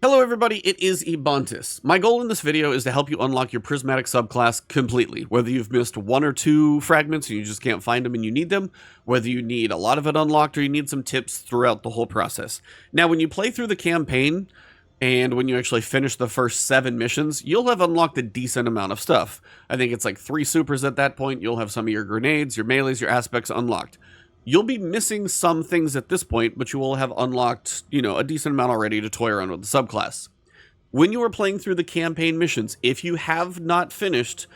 Hello everybody, it is Ebontis. My goal in this video is to help you unlock your Prismatic Subclass completely, whether you've missed one or two fragments and you just can't find them and you need them, whether you need a lot of it unlocked or you need some tips throughout the whole process. Now when you play through the campaign, and when you actually finish the first 7 missions, you'll have unlocked a decent amount of stuff. I think it's like 3 supers at that point, you'll have some of your grenades, your melees, your aspects unlocked. You'll be missing some things at this point, but you will have unlocked, a decent amount already to toy around with the subclass. When you are playing through the campaign missions, if you have not finished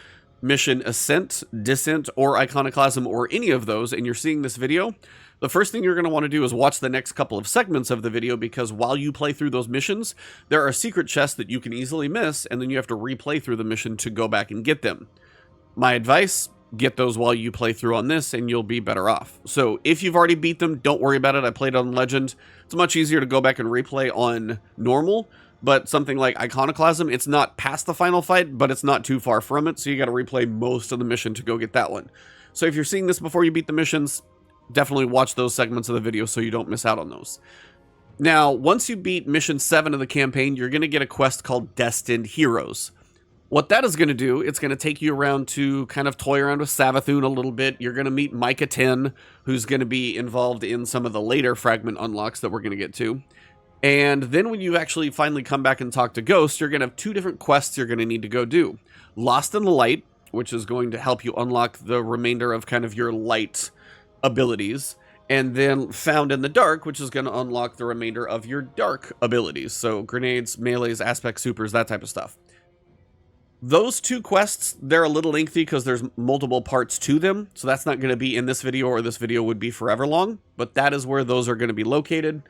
mission Ascent, Dissent, or Iconoclasm, or any of those, and you're seeing this video, the first thing you're going to want to do is watch the next couple of segments of the video, because while you play through those missions, there are secret chests that you can easily miss, and then you have to replay through the mission to go back and get them. My advice: get those while you play through on this and you'll be better off. So if you've already beat them, don't worry about it. I played on Legend. It's much easier to go back and replay on normal, but something like Iconoclasm, it's not past the final fight, but it's not too far from it, so you got to replay most of the mission to go get that one. So if you're seeing this before you beat the missions, definitely watch those segments of the video so you don't miss out on those. Now, once you beat mission 7 of the campaign, you're going to get a quest called Destined Heroes. What that is going to do, it's going to take you around to kind of toy around with Savathun a little bit. You're going to meet Micah 10, who's going to be involved in some of the later fragment unlocks that we're going to get to. And then when you actually finally come back and talk to Ghost, you're going to have 2 different quests you're going to need to go do. Lost in the Light, which is going to help you unlock the remainder of kind of your light abilities. And then Found in the Dark, which is going to unlock the remainder of your dark abilities. So grenades, melees, aspect supers, that type of stuff. Those 2 quests, they're a little lengthy because there's multiple parts to them, so that's not going to be in this video, or this video would be forever long, but that is where those are going to be located.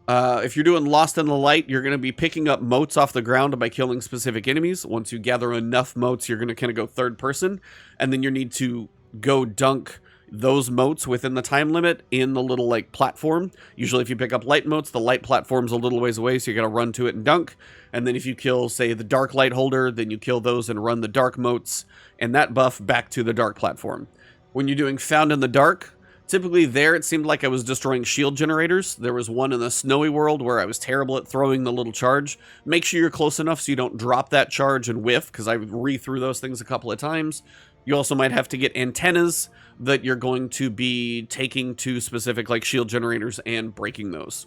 If you're doing Lost in the Light, you're going to be picking up motes off the ground by killing specific enemies. Once you gather enough motes, you're going to kind of go third person, and then you need to go dunk those motes within the time limit in the little platform. Usually if you pick up light motes, the light platform's a little ways away, so you gotta run to it and dunk. And then if you kill, say, the dark light holder, then you kill those and run the dark motes and that buff back to the dark platform. When you're doing Found in the Dark, typically there it seemed like I was destroying shield generators. There was one in the snowy world where I was terrible at throwing the little charge. Make sure you're close enough so you don't drop that charge and whiff, because I re-threw those things a couple of times. You also might have to get antennas that you're going to be taking to specific shield generators and breaking those.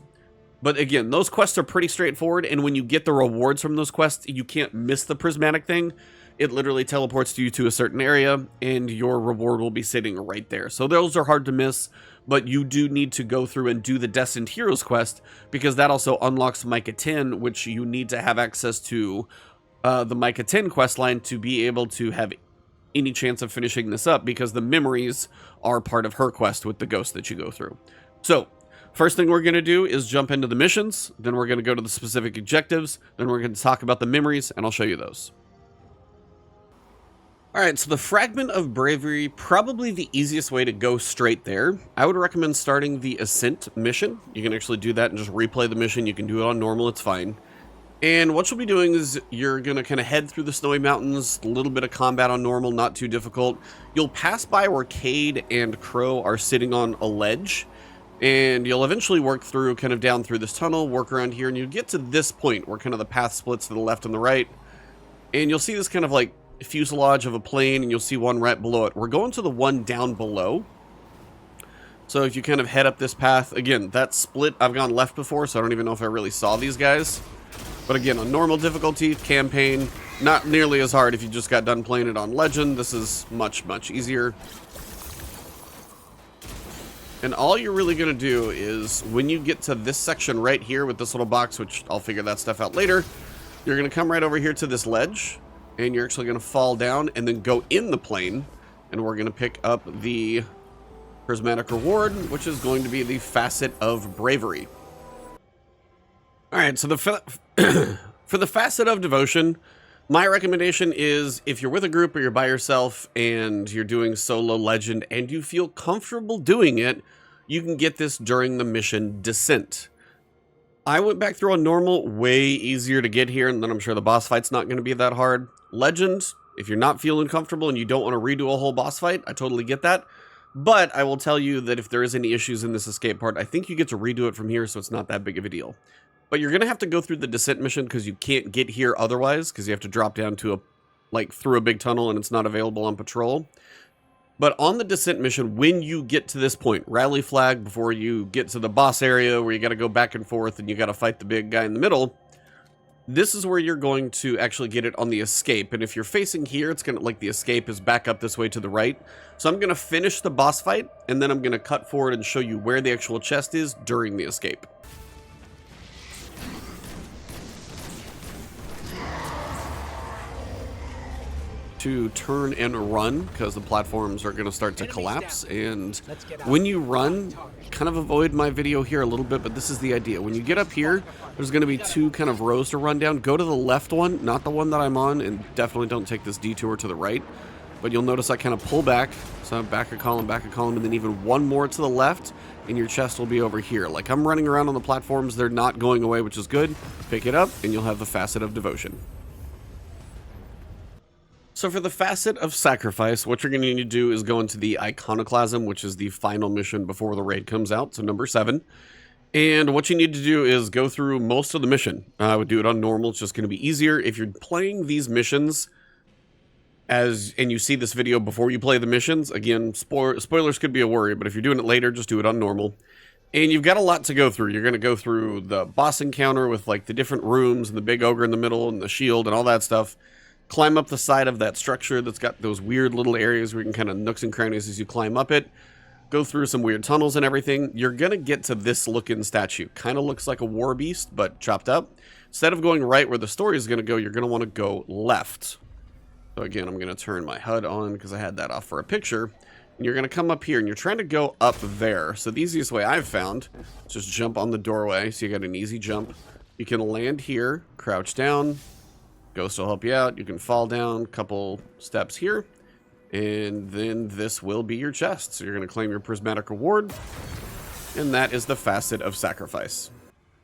But again, those quests are pretty straightforward, and when you get the rewards from those quests, you can't miss the prismatic thing. It literally teleports you to a certain area, and your reward will be sitting right there. So those are hard to miss, but you do need to go through and do the Destined Heroes quest, because that also unlocks Micah 10, which you need to have access to the Micah 10 quest line to be able to have any chance of finishing this up, because the memories are part of her quest with the ghost that you go through. So first thing we're going to do is jump into the missions, then we're going to go to the specific objectives, then we're going to talk about the memories, and I'll show you those. Alright, so the Fragment of Bravery, probably the easiest way to go straight there. I would recommend starting the Ascent mission. You can actually do that and just replay the mission. You can do it on normal, it's fine. And what you'll be doing is you're going to kind of head through the snowy mountains, a little bit of combat on normal, not too difficult. You'll pass by where Cade and Crow are sitting on a ledge, and you'll eventually work through, kind of down through this tunnel, work around here, and you get to this point where kind of the path splits to the left and the right. And you'll see this kind of fuselage of a plane, and you'll see one right below it. We're going to the one down below. So if you kind of head up this path, again, that split, I've gone left before, so I don't even know if I really saw these guys. But again, on normal difficulty, campaign, not nearly as hard if you just got done playing it on Legend. This is much, much easier. And all you're really going to do is, when you get to this section right here with this little box, which I'll figure that stuff out later, you're going to come right over here to this ledge, and you're actually going to fall down and then go in the plane, and we're going to pick up the prismatic reward, which is going to be the Facet of Bravery. Alright, so for the Facet of Devotion, my recommendation is, if you're with a group or you're by yourself and you're doing solo Legend and you feel comfortable doing it, you can get this during the mission Dissent. I went back through on normal, way easier to get here, and then I'm sure the boss fight's not going to be that hard. Legend, if you're not feeling comfortable and you don't want to redo a whole boss fight, I totally get that. But I will tell you that if there is any issues in this escape part, I think you get to redo it from here, so it's not that big of a deal. But you're going to have to go through the Dissent mission because you can't get here otherwise, because you have to drop down to through a big tunnel and it's not available on patrol. But on the Dissent mission, when you get to this point, rally flag before you get to the boss area where you got to go back and forth and you got to fight the big guy in the middle, this is where you're going to actually get it on the escape. And if you're facing here, it's going to, like, the escape is back up this way to the right. So I'm going to finish the boss fight, and then I'm going to cut forward and show you where the actual chest is during the escape. To turn and run, because the platforms are going to start to collapse, and when you run, kind of avoid my video here a little bit, but this is the idea. When you get up here, there's going to be two kind of rows to run down. Go to the left one, not the one that I'm on, and definitely don't take this detour to the right. But you'll notice I kind of pull back, so I'm back a column, and then even one more to the left, and your chest will be over here. Like, I'm running around on the platforms, they're not going away, which is good. Pick it up, and you'll have the Facet of Devotion. So for the Facet of Sacrifice, what you're going to need to do is go into the Iconoclasm, which is the final mission before the raid comes out, so number 7. And what you need to do is go through most of the mission. I would do it on normal, it's just going to be easier. If you're playing these missions, and you see this video before you play the missions, again, spoilers could be a worry, but if you're doing it later, just do it on normal. And you've got a lot to go through. You're going to go through the boss encounter with, like, the different rooms, and the big ogre in the middle, and the shield, and all that stuff. Climb up the side of that structure that's got those weird little areas where you can kind of nooks and crannies as you climb up it. Go through some weird tunnels and everything. You're going to get to this looking statue. Kind of looks like a war beast, but chopped up. Instead of going right where the story is going to go, you're going to want to go left. So again, I'm going to turn my HUD on because I had that off for a picture. And you're going to come up here and you're trying to go up there. So the easiest way I've found is just jump on the doorway. So you got an easy jump. You can land here, crouch down. Ghost will help you out. You can fall down a couple steps here, and then this will be your chest. So you're going to claim your prismatic reward, and that is the Facet of Sacrifice.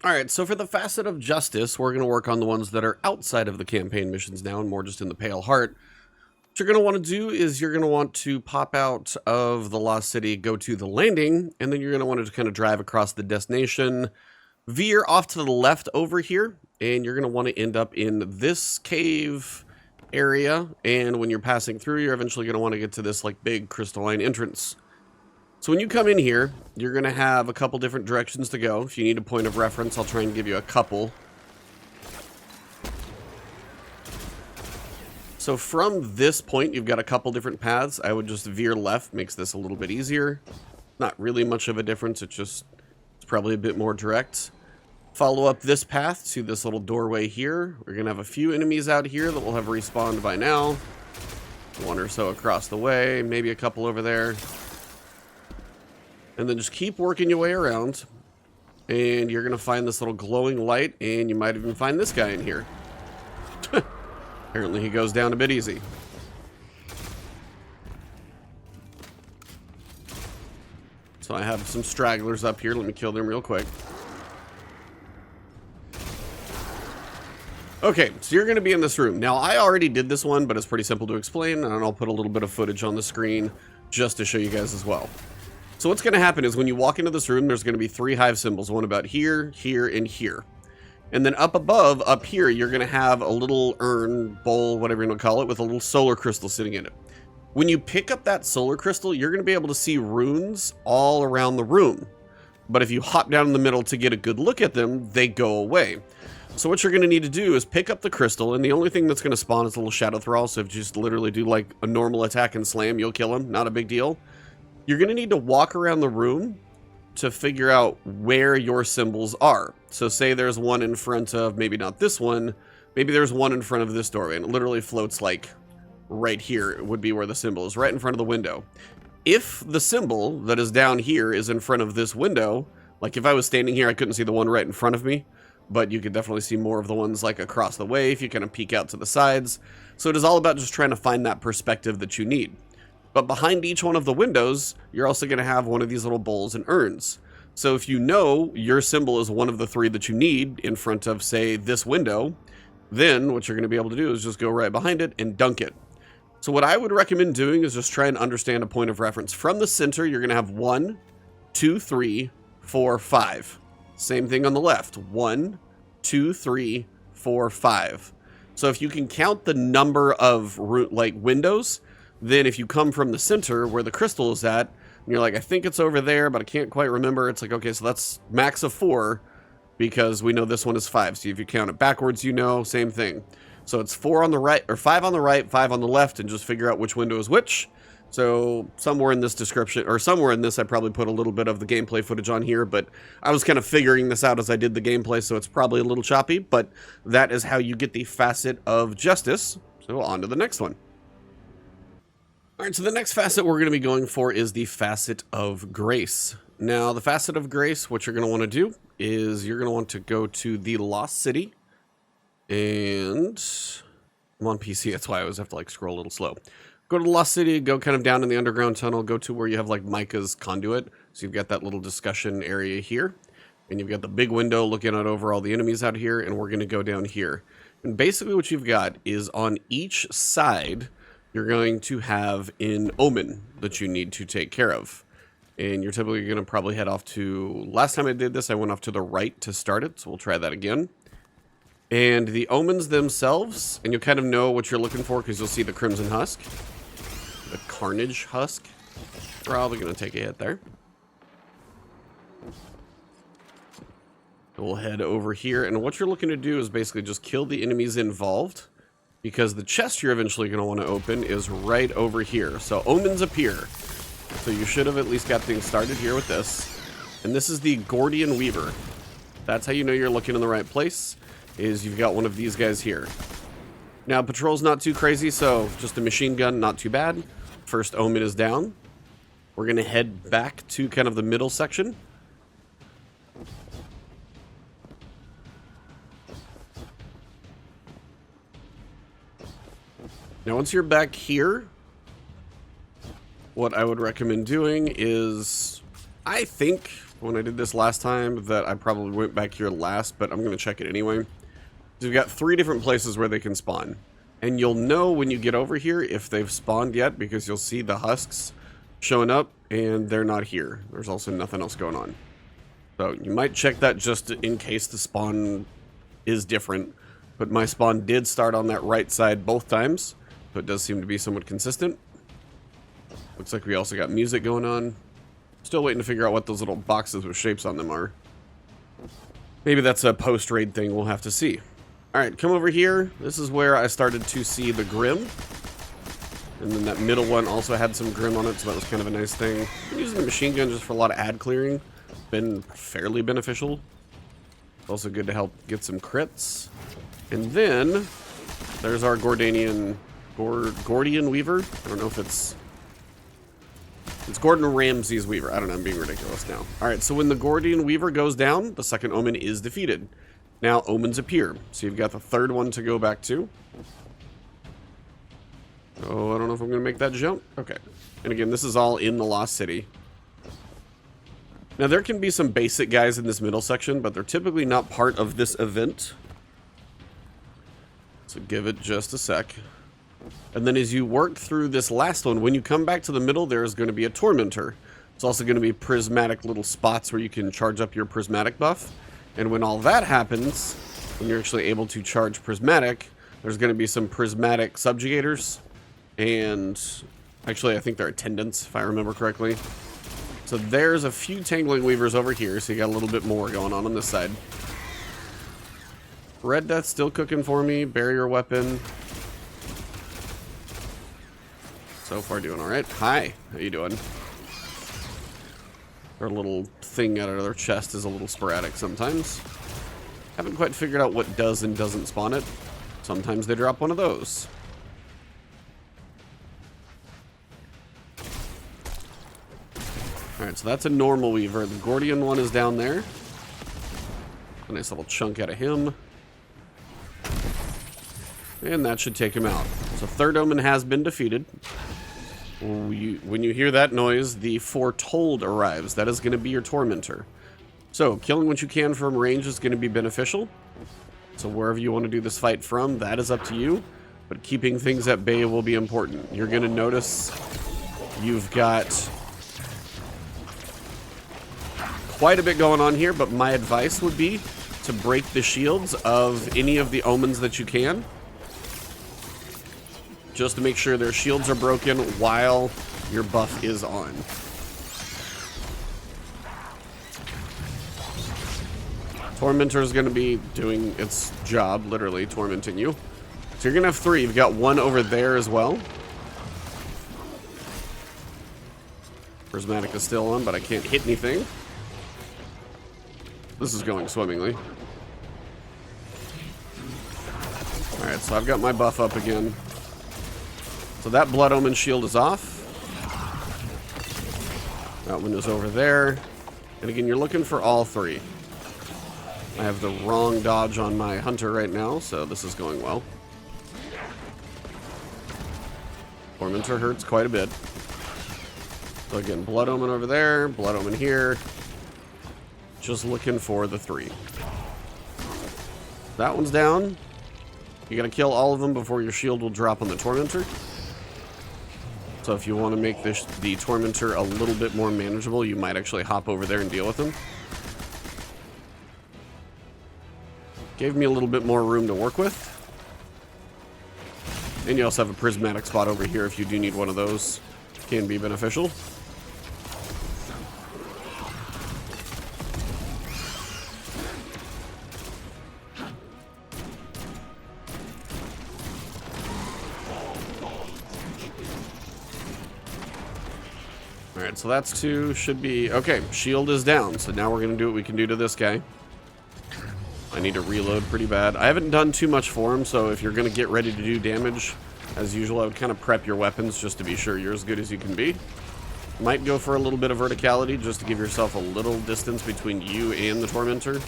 Alright, so for the Facet of Justice, we're going to work on the ones that are outside of the campaign missions now, and more just in the Pale Heart. What you're going to want to do is you're going to want to pop out of the Lost City, go to the landing, and then you're going to want to kind of drive across the destination, veer off to the left over here, and you're going to want to end up in this cave area, and when you're passing through, you're eventually going to want to get to this, like, big crystalline entrance. So when you come in here, you're going to have a couple different directions to go. If you need a point of reference, I'll try and give you a couple. So from this point, you've got a couple different paths. I would just veer left, makes this a little bit easier. Not really much of a difference, it's probably a bit more direct. Follow up this path to this little doorway here. We're going to have a few enemies out here that will have respawned by now. One or so across the way, maybe a couple over there. And then just keep working your way around. And you're going to find this little glowing light, and you might even find this guy in here. Apparently he goes down a bit easy. So I have some stragglers up here. Let me kill them real quick. Okay, so you're going to be in this room. Now, I already did this one, but it's pretty simple to explain, and I'll put a little bit of footage on the screen just to show you guys as well. So what's going to happen is when you walk into this room, there's going to be 3 hive symbols, one about here, here, and here. And then up above, up here, you're going to have a little urn, bowl, whatever you want to call it, with a little solar crystal sitting in it. When you pick up that solar crystal, you're going to be able to see runes all around the room. But if you hop down in the middle to get a good look at them, they go away. So what you're going to need to do is pick up the crystal, and the only thing that's going to spawn is a little shadow thrall, so if you just literally do like a normal attack and slam, you'll kill him, not a big deal. You're going to need to walk around the room to figure out where your symbols are. So say there's one in front of, maybe not this one, maybe there's one in front of this doorway, and it literally floats like right here. It would be where the symbol is, right in front of the window. If the symbol that is down here is in front of this window, like if I was standing here, I couldn't see the one right in front of me, but you could definitely see more of the ones like across the way if you kind of peek out to the sides. So it is all about just trying to find that perspective that you need. But behind each one of the windows, you're also going to have one of these little bowls and urns. So if you know your symbol is one of the 3 that you need in front of, say, this window, then what you're going to be able to do is just go right behind it and dunk it. So what I would recommend doing is just try and understand a point of reference. From the center, you're going to have 1, 2, 3, 4, 5. Same thing on the left. 1, 2, 3, 4, 5. So if you can count the number of like windows, then if you come from the center where the crystal is at, and you're like, I think it's over there, but I can't quite remember. It's like, okay, so that's max of 4 because we know this one is 5. So if you count it backwards, you know, same thing. So it's 4 on the right, or 5 on the right, 5 on the left, and just figure out which window is which. So somewhere in this description, or somewhere in this, I probably put a little bit of the gameplay footage on here, but I was kind of figuring this out as I did the gameplay, so it's probably a little choppy, but that is how you get the Facet of Justice. So on to the next one. All right, so the next facet we're going to be going for is the Facet of Grace. Now, the Facet of Grace, what you're going to want to do is you're going to want to go to the Lost City, and I'm on PC, that's why I always have to like scroll a little slow. Go to the Lost City, go kind of down in the underground tunnel, go to where you have like Micah's conduit. So you've got that little discussion area here, and you've got the big window looking out over all the enemies out here, and we're going to go down here. And basically what you've got is on each side, you're going to have an omen that you need to take care of. And you're typically going to probably head off to, last time I did this, I went off to the right to start it, so we'll try that again. And the omens themselves, and you'll kind of know what you're looking for because you'll see the Crimson Husk. The Carnage Husk. Probably going to take a hit there. We'll head over here, and what you're looking to do is basically just kill the enemies involved, because the chest you're eventually going to want to open is right over here. So omens appear. So you should have at least got things started here with this. And this is the Gordian Weaver. That's how you know you're looking in the right place, is you've got one of these guys here. Now, patrol's not too crazy, so just a machine gun, not too bad. First omen is down. We're going to head back to kind of the middle section. Now, once you're back here, what I would recommend doing is, I think when I did this last time that I probably went back here last, but I'm going to check it anyway. You've got 3 different places where they can spawn. And you'll know when you get over here if they've spawned yet, because you'll see the husks showing up and they're not here. There's also nothing else going on. So you might check that just in case the spawn is different. But my spawn did start on that right side both times. So it does seem to be somewhat consistent. Looks like we also got music going on. Still waiting to figure out what those little boxes with shapes on them are. Maybe that's a post-raid thing, we'll have to see. Alright, come over here. This is where I started to see the Grim. And then that middle one also had some Grim on it, so that was kind of a nice thing. I'm using the machine gun just for a lot of ad clearing. Been fairly beneficial. Also good to help get some crits. And then, there's our Gordian Weaver. I don't know if it's Gordon Ramsay's Weaver. I don't know, I'm being ridiculous now. Alright, so when the Gordian Weaver goes down, the second omen is defeated. Now, omens appear. So you've got the third one to go back to. Oh, I don't know if I'm going to make that jump. Okay. And again, this is all in the Lost City. Now, there can be some basic guys in this middle section, but they're typically not part of this event. So give it just a sec. And then as you work through this last one, when you come back to the middle, there's going to be a Tormentor. It's also going to be prismatic little spots where you can charge up your prismatic buff. And when all that happens, when you're actually able to charge prismatic, there's going to be some prismatic subjugators. And actually, I think they're attendants, if I remember correctly. So there's a few Tangling Weavers over here, so you got a little bit more going on this side. Red Death still cooking for me. Barrier weapon. So far doing alright. Hi, how you doing? Their little thing out of their chest is a little sporadic sometimes. Haven't quite figured out what does and doesn't spawn it. Sometimes they drop one of those. Alright, so that's a normal Weaver. The Gordian one is down there. A nice little chunk out of him. And that should take him out. So third omen has been defeated. When you hear that noise, the Foretold arrives. That is going to be your Tormentor. So killing what you can from range is going to be beneficial. So wherever you want to do this fight from, that is up to you. But keeping things at bay will be important. You're going to notice you've got quite a bit going on here, but my advice would be to break the shields of any of the omens that you can. Just to make sure their shields are broken while your buff is on. Tormentor is going to be doing its job, literally tormenting you. So you're going to have 3. You've got 1 over there as well. Prismatic is still on, but I can't hit anything. This is going swimmingly. Alright, so I've got my buff up again. So that Blood Omen shield is off. That one is over there. And again, you're looking for all 3. I have the wrong dodge on my Hunter right now, so this is going well. Tormentor hurts quite a bit. So again, Blood Omen over there, Blood Omen here. Just looking for the 3. That one's down. You gotta kill all of them before your shield will drop on the Tormentor. So if you want to make the Tormentor a little bit more manageable, you might actually hop over there and deal with him. Gave me a little bit more room to work with. And you also have a prismatic spot over here if you do need one of those. Can be beneficial. Alright, so that's 2. Should be... Okay, shield is down. So now we're going to do what we can do to this guy. I need to reload pretty bad. I haven't done too much for him, so if you're going to get ready to do damage, as usual, I would kind of prep your weapons just to be sure you're as good as you can be. Might go for a little bit of verticality just to give yourself a little distance between you and the Tormentor.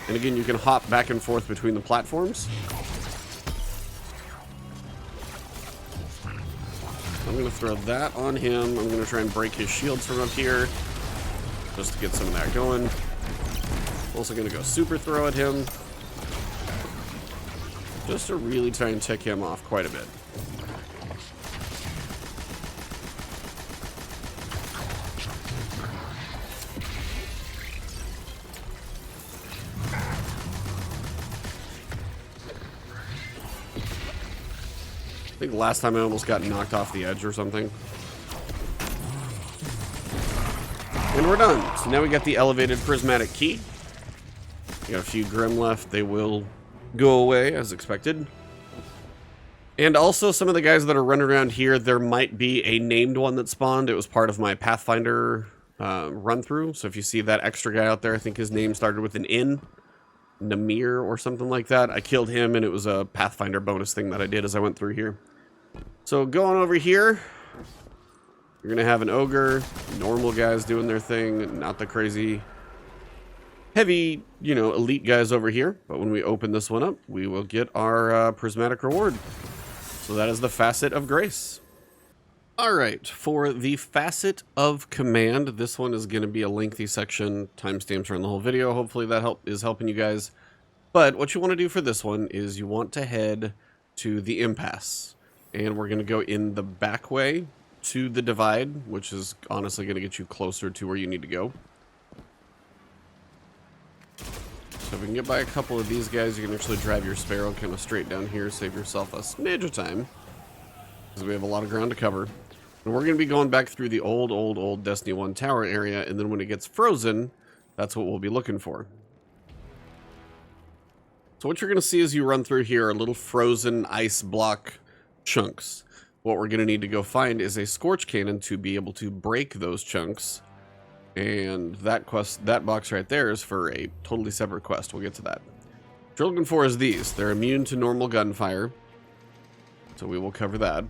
And again, you can hop back and forth between the platforms. I'm going to throw that on him. I'm going to try and break his shields from up here just to get some of that going. Also going to go super throw at him just to really try and tick him off quite a bit. I think last time I almost got knocked off the edge or something. And we're done. So now we got the elevated prismatic key. We got a few Grim left. They will go away as expected. And also some of the guys that are running around here, there might be a named one that spawned. It was part of my Pathfinder run through. So if you see that extra guy out there, I think his name started with an N. Namir or something like that. I killed him and it was a Pathfinder bonus thing that I did as I went through here. So going over here, you're going to have an ogre, normal guys doing their thing, not the crazy heavy, you know, elite guys over here. But when we open this one up, we will get our prismatic reward. So that is the Facet of Grace. All right, for the Facet of Command, this one is going to be a lengthy section. Timestamps are in the whole video. Hopefully that is helping you guys. But what you want to do for this one is you want to head to the Impasse. And we're going to go in the back way to the Divide, which is honestly going to get you closer to where you need to go. So if we can get by a couple of these guys, you can actually drive your Sparrow kind of straight down here, save yourself a smidge of time, because we have a lot of ground to cover. And we're going to be going back through the old Destiny 1 tower area, and then when it gets frozen, that's what we'll be looking for. So what you're going to see as you run through here are little frozen ice block chunks. What we're going to need to go find is a Scorch Cannon to be able to break those chunks. And that box right there is for a totally separate quest. We'll get to that. What you're looking for is these. They're immune to normal gunfire, so we will cover that.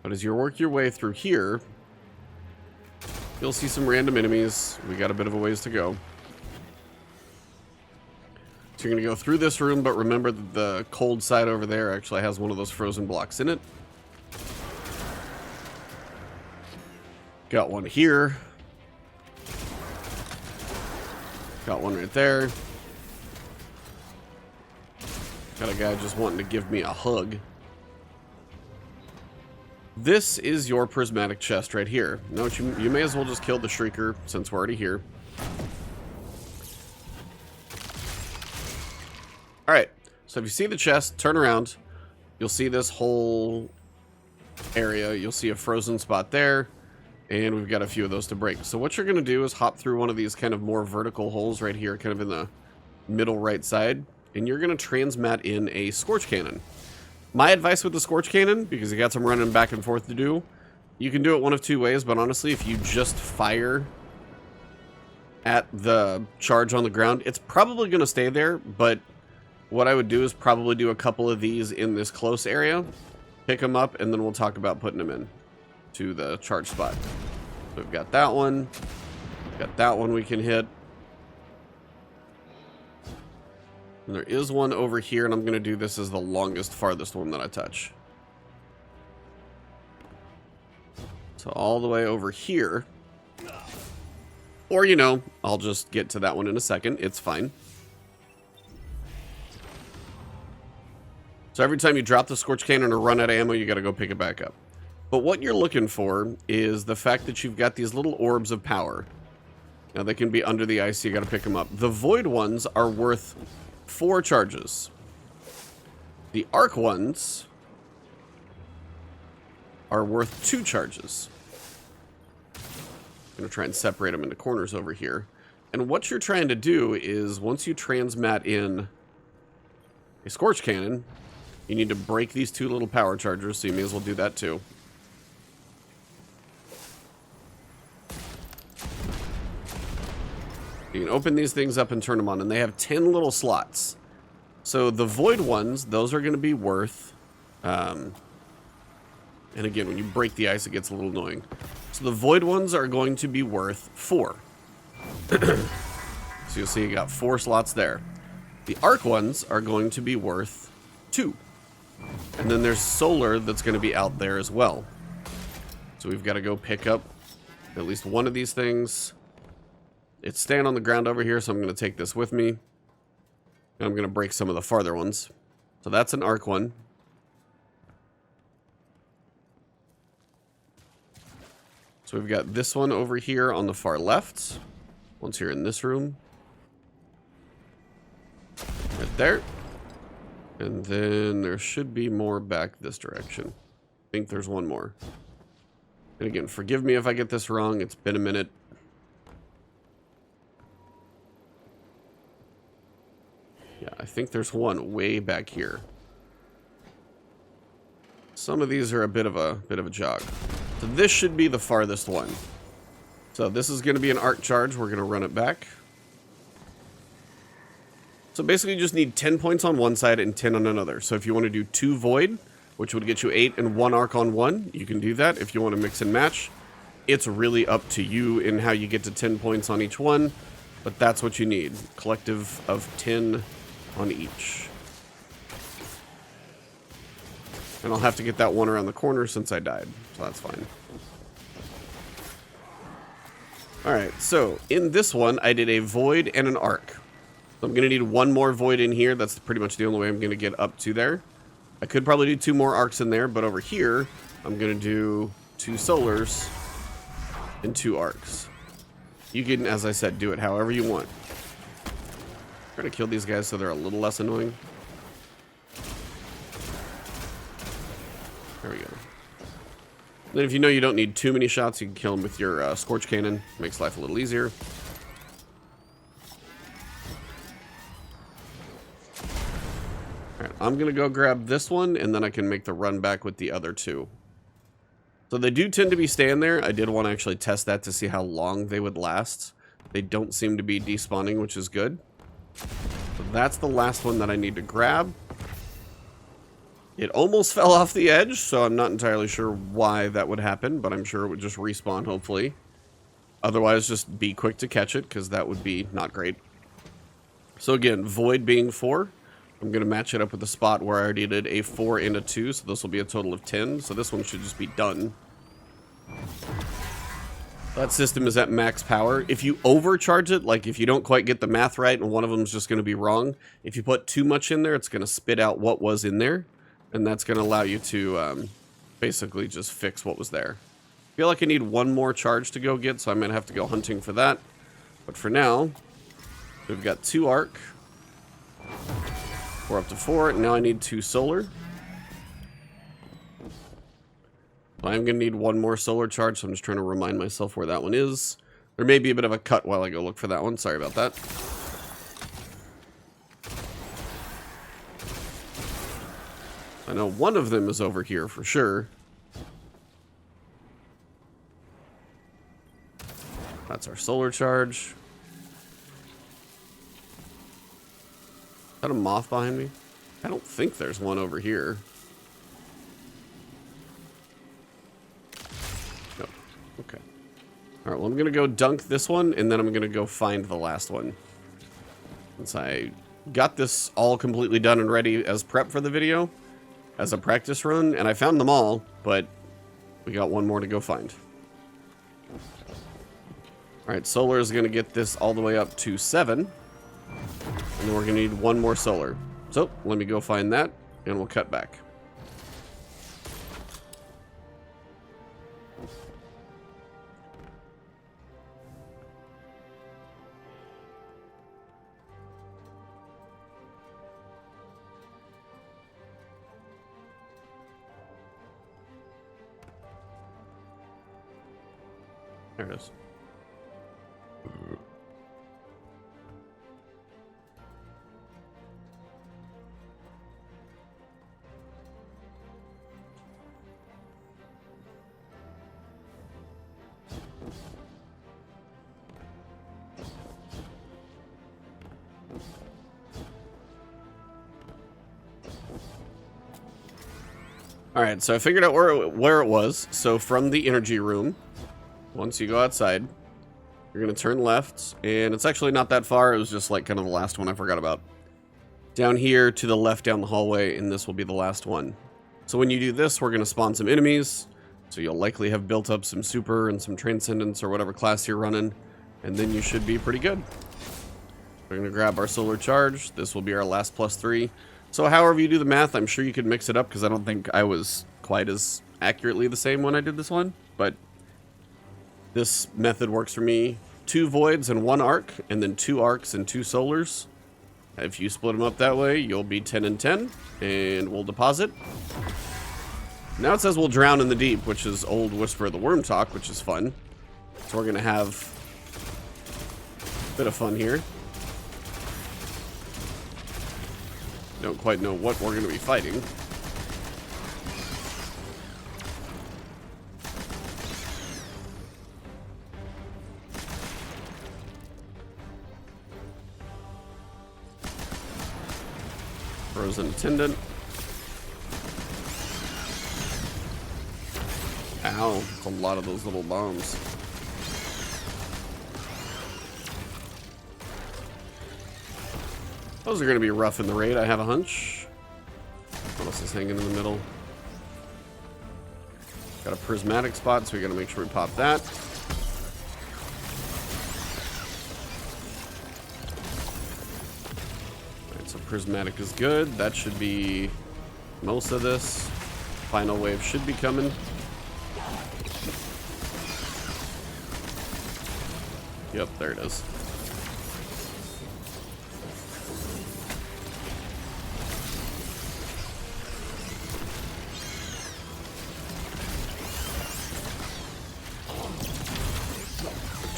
But as you work your way through here, you'll see some random enemies. We got a bit of a ways to go. So you're going to go through this room, but remember that the cold side over there actually has one of those frozen blocks in it. Got one here. Got one right there. Got a guy just wanting to give me a hug. This is your prismatic chest right here. Now you may as well just kill the Shrieker since we're already here. All right, so if you see the chest, turn around. You'll see this whole area. You'll see a frozen spot there, and we've got a few of those to break. So what you're going to do is hop through one of these kind of more vertical holes right here, kind of in the middle right side, and you're going to transmat in a Scorch Cannon. My advice with the Scorch Cannon, because you got some running back and forth to do, you can do it one of two ways, but honestly, if you just fire at the charge on the ground, it's probably going to stay there, but what I would do is probably do a couple of these in this close area, pick them up, and then we'll talk about putting them in to the charge spot. So we've got that one. We've got that one we can hit. And there is one over here, and I'm going to do this as the longest, farthest one that I touch. So all the way over here. Or, you know, I'll just get to that one in a second. It's fine. So every time you drop the Scorch Cannon or run out of ammo, you got to go pick it back up. But what you're looking for is the fact that you've got these little orbs of power. Now, they can be under the ice, so you got to pick them up. The Void ones are worth 4 charges. The Arc ones are worth 2 charges. I'm going to try and separate them into corners over here. And what you're trying to do is, once you transmat in a Scorch Cannon, you need to break these 2 little power chargers, so you may as well do that too. You can open these things up and turn them on, and they have 10 little slots. So the Void ones, those are going to be worth... and again, when you break the ice, it gets a little annoying. So the Void ones are going to be worth 4. So you'll see you got 4 slots there. The Arc ones are going to be worth 2. And then there's Solar that's going to be out there as well. So we've got to go pick up at least one of these things. It's staying on the ground over here, so I'm going to take this with me. And I'm going to break some of the farther ones. So that's an Arc one. So we've got this one over here on the far left. Once you're in this room. Right there. And then there should be more back this direction. I think there's one more. And again, forgive me if I get this wrong. It's been a minute. Yeah, I think there's one way back here. Some of these are a bit of a jog. So this should be the farthest one. So this is going to be an arc charge. We're going to run it back. So basically you just need 10 points on one side and 10 on another. So if you want to do 2 Void, which would get you 8 and 1 arc on one, you can do that. If you want to mix and match, it's really up to you in how you get to 10 points on each one. But that's what you need. Collective of 10 on each. And I'll have to get that one around the corner since I died. So that's fine. Alright, so in this one, I did a Void and an Arc. So I'm going to need one more Void in here. That's pretty much the only way I'm going to get up to there. I could probably do 2 more Arcs in there, but over here, I'm going to do 2 Solars and 2 Arcs. You can, as I said, do it however you want. Try to kill these guys so they're a little less annoying. There we go. Then if you know you don't need too many shots, you can kill them with your Scorch Cannon. Makes life a little easier. Alright, I'm going to go grab this one, and then I can make the run back with the other 2. So they do tend to be staying there. I did want to actually test that to see how long they would last. They don't seem to be despawning, which is good. So that's the last one that I need to grab. It almost fell off the edge, so I'm not entirely sure why that would happen, but I'm sure it would just respawn, hopefully. Otherwise, just be quick to catch it, because that would be not great. So again, Void being 4, I'm going to match it up with the spot where I already did a 4 and a 2, so this will be a total of 10, so this one should just be done. That system is at max power. If you overcharge it, like if you don't quite get the math right and one of them is just going to be wrong, if you put too much in there, it's going to spit out what was in there. And that's going to allow you to basically just fix what was there. I feel like I need one more charge to go get, so I might have to go hunting for that. But for now, we've got 2 arc. We're up to 4. Now I need 2 solar. I'm going to need 1 more solar charge, so I'm just trying to remind myself where that one is. There may be a bit of a cut while I go look for that one. Sorry about that. I know one of them is over here for sure. That's our solar charge. Is that a moth behind me? I don't think there's one over here. Nope. Okay. Alright, well I'm gonna go dunk this one, and then I'm gonna go find the last one. Since I got this all completely done and ready as prep for the video, as a practice run, and I found them all, but we got one more to go find. Alright, solar is gonna get this all the way up to 7. And then we're gonna need 1 more solar. So, let me go find that, and we'll cut back. There it is. Alright, so I figured out where it was. So from the energy room, once you go outside, you're going to turn left, and it's actually not that far. It was just like kind of the last one I forgot about. Down here to the left down the hallway, and this will be the last one. So when you do this, we're going to spawn some enemies. So you'll likely have built up some super and some transcendence or whatever class you're running, and then you should be pretty good. We're going to grab our solar charge. This will be our last +3. So however you do the math, I'm sure you could mix it up, because I don't think I was quite as accurately the same when I did this one, but this method works for me. 2 voids and 1 arc, and then 2 arcs and 2 solars. If you split them up that way, you'll be 10 and 10, and we'll deposit. Now it says we'll drown in the deep, which is old Whisper of the Worm talk, which is fun. So we're going to have a bit of fun here. Don't quite know what we're going to be fighting. Frozen Attendant. Ow, it's a lot of those little bombs. Those are going to be rough in the raid, I have a hunch. What else is hanging in the middle? Got a prismatic spot, so we got to make sure we pop that. Alright, so prismatic is good. That should be most of this. Final wave should be coming. Yep, there it is.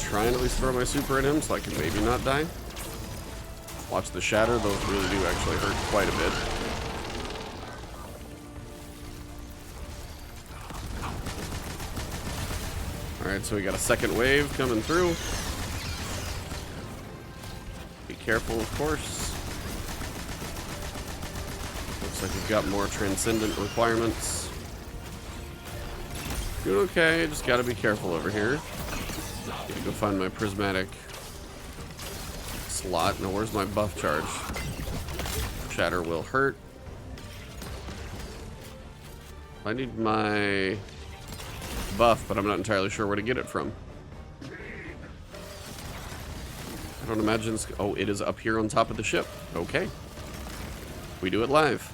Trying to at least throw my super at him so I can maybe not die. Watch the shatter, those really do actually hurt quite a bit. Alright, so we got a second wave coming through. Be careful, of course. Looks like we've got more transcendent requirements. Doing okay, just gotta be careful over here. Need to go find my prismatic slot. Now, where's my buff charge? Shatter will hurt. I need my buff, but I'm not entirely sure where to get it from. I don't imagine it's... Oh, it is up here on top of the ship. Okay. We do it live.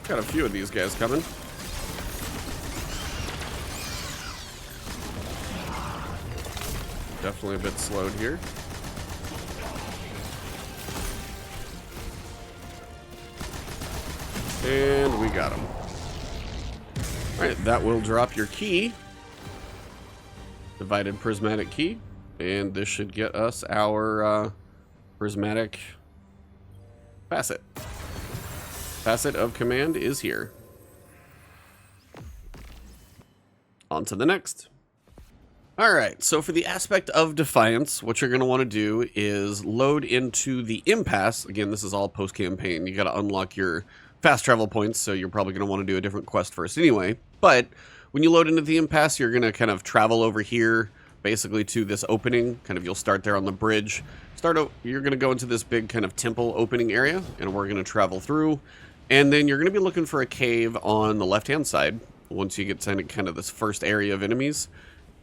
Got a few of these guys coming. Definitely a bit slowed here. And we got him. Alright, that will drop your key. Divided prismatic key. And this should get us our prismatic facet. Facet of Command is here. On to the next. Alright, so for the aspect of Defiance, what you're going to want to do is load into the Impasse. Again, this is all post-campaign. You got to unlock your fast travel points, so you're probably going to want to do a different quest first anyway. But when you load into the Impasse, you're going to kind of travel over here, basically to this opening. Kind of you'll start there on the bridge. You're going to go into this big kind of temple opening area, and we're going to travel through. And then you're going to be looking for a cave on the left-hand side once you get to kind of this first area of enemies.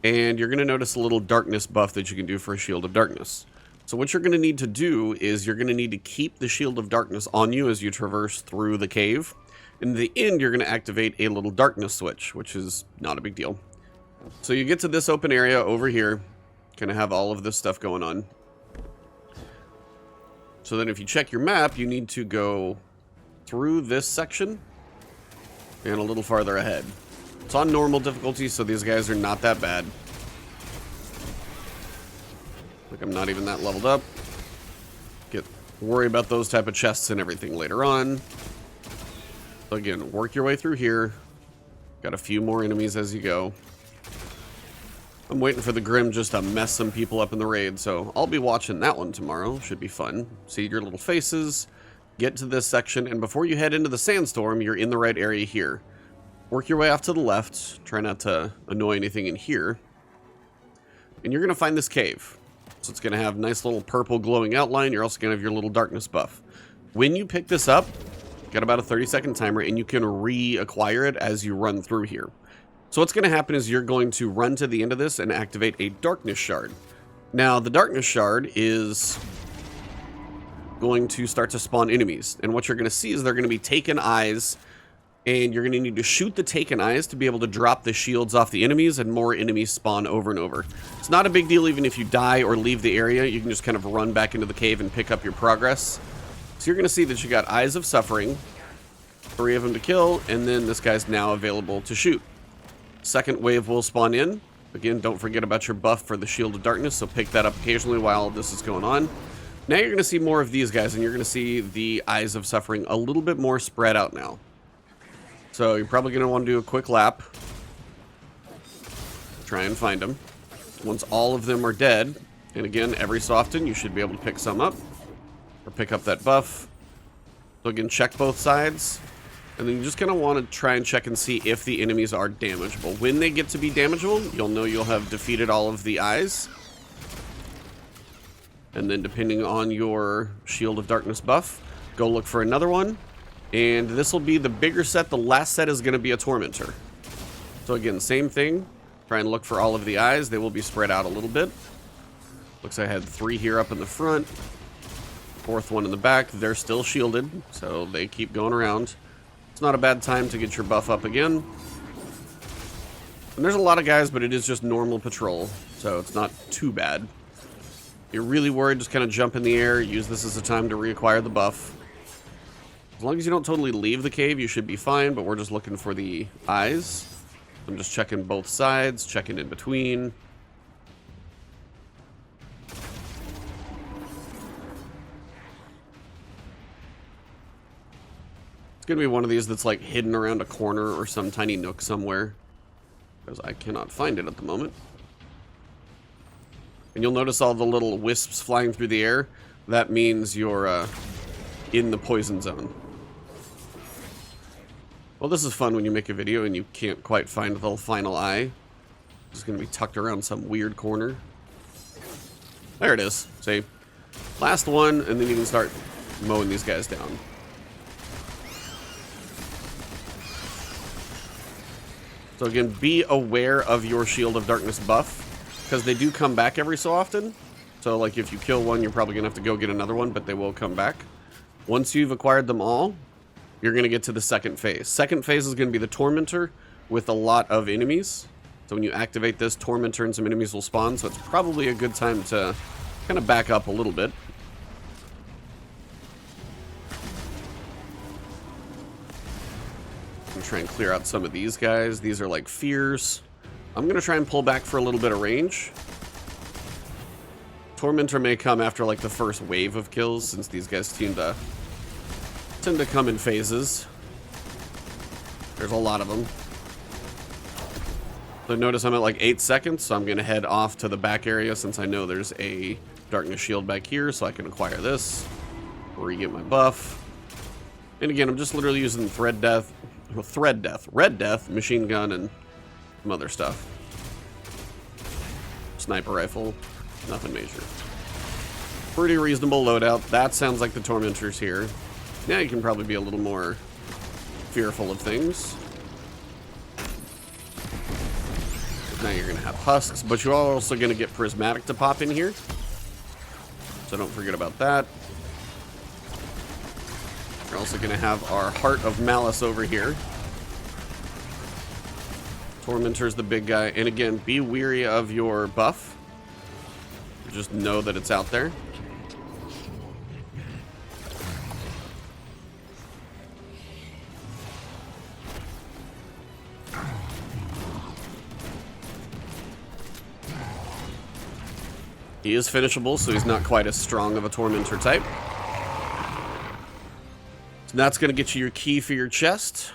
And you're going to notice a little darkness buff that you can do for a Shield of Darkness. So what you're going to need to do is you're going to need to keep the Shield of Darkness on you as you traverse through the cave. In the end, you're going to activate a little darkness switch, which is not a big deal. So you get to this open area over here, kind of have all of this stuff going on. So then if you check your map, you need to go through this section and a little farther ahead. It's on normal difficulty, so these guys are not that bad. Like, I'm not even that leveled up. Worry about those type of chests and everything later on. So again, work your way through here. Got a few more enemies as you go. I'm waiting for the Grim just to mess some people up in the raid, so I'll be watching that one tomorrow. Should be fun. See your little faces. Get to this section, and before you head into the Sandstorm, you're in the right area here. Work your way off to the left. Try not to annoy anything in here. And you're going to find this cave. So it's going to have a nice little purple glowing outline. You're also going to have your little darkness buff. When you pick this up, got about a 30-second timer, and you can reacquire it as you run through here. So what's going to happen is you're going to run to the end of this and activate a darkness shard. Now, the darkness shard is going to start to spawn enemies. And what you're going to see is they're going to be taken eyes. And you're going to need to shoot the taken eyes to be able to drop the shields off the enemies, and more enemies spawn over and over. It's not a big deal even if you die or leave the area. You can just kind of run back into the cave and pick up your progress. So you're going to see that you got Eyes of Suffering, 3 of them to kill, and then this guy's now available to shoot. Second wave will spawn in. Again, don't forget about your buff for the Shield of Darkness, so pick that up occasionally while this is going on. Now you're going to see more of these guys, and you're going to see the Eyes of Suffering a little bit more spread out now. So you're probably going to want to do a quick lap. Try and find them. Once all of them are dead, and again, every so often, you should be able to pick some up. Or pick up that buff. So again, check both sides. And then you just kind of want to try and check and see if the enemies are damageable. When they get to be damageable, you'll know you'll have defeated all of the eyes. And then depending on your Shield of Darkness buff, go look for another one. And this will be the bigger set. The last set is going to be a Tormentor. So again, same thing. Try and look for all of the eyes. They will be spread out a little bit. Looks like I had 3 here up in the front. 4th one in the back. They're still shielded, so they keep going around. It's not a bad time to get your buff up again. And there's a lot of guys, but it is just normal patrol, so it's not too bad. If you're really worried, just kind of jump in the air. Use this as a time to reacquire the buff. As long as you don't totally leave the cave, you should be fine, but we're just looking for the eyes. I'm just checking both sides, checking in between. It's going to be one of these that's like hidden around a corner or some tiny nook somewhere, because I cannot find it at the moment. And you'll notice all the little wisps flying through the air. That means you're in the poison zone. Well, this is fun when you make a video and you can't quite find the final eye. It's going to be tucked around some weird corner. There it is. See? Last one, and then you can start mowing these guys down. So again, be aware of your Shield of Darkness buff, because they do come back every so often. So like if you kill one, you're probably going to have to go get another one, but they will come back. Once you've acquired them all, you're going to get to the second phase. Second phase is going to be the Tormentor with a lot of enemies. So when you activate this, Tormentor and some enemies will spawn, so it's probably a good time to kind of back up a little bit. I'm try and clear out some of these guys. These are like fears. I'm going to try and pull back for a little bit of range. Tormentor may come after like the first wave of kills, since these guys tend to come in phases. There's a lot of them. So notice I'm at like 8 seconds, so I'm going to head off to the back area since I know there's a darkness shield back here, so I can acquire this, re-get my buff. And again, I'm just literally using Red Death, machine gun, and some other stuff. Sniper rifle, nothing major. Pretty reasonable loadout. That sounds like the Tormentor's here. Now you can probably be a little more fearful of things. Now you're going to have husks, but you're also going to get Prismatic to pop in here. So don't forget about that. We're also going to have our Heart of Malice over here. Tormentor's the big guy. And again, be weary of your buff. Just know that it's out there. He is finishable, so he's not quite as strong of a Tormentor type. So that's going to get you your key for your chest.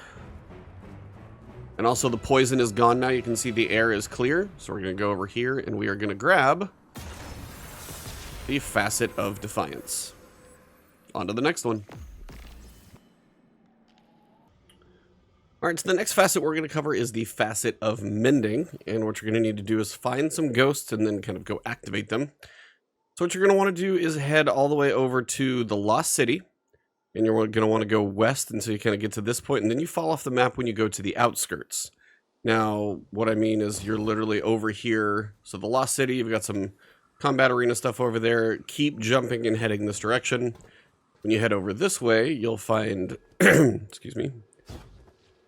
And also the poison is gone now. You can see the air is clear. So we're going to go over here and we are going to grab the Facet of Defiance. On to the next one. Alright, so the next facet we're going to cover is the Facet of Mending. And what you're going to need to do is find some ghosts and then kind of go activate them. So what you're going to want to do is head all the way over to the Lost City. And you're going to want to go west until you kind of get to this point. And then you fall off the map when you go to the outskirts. Now, what I mean is you're literally over here. So the Lost City, you've got some combat arena stuff over there. Keep jumping and heading this direction. When you head over this way, you'll find... excuse me.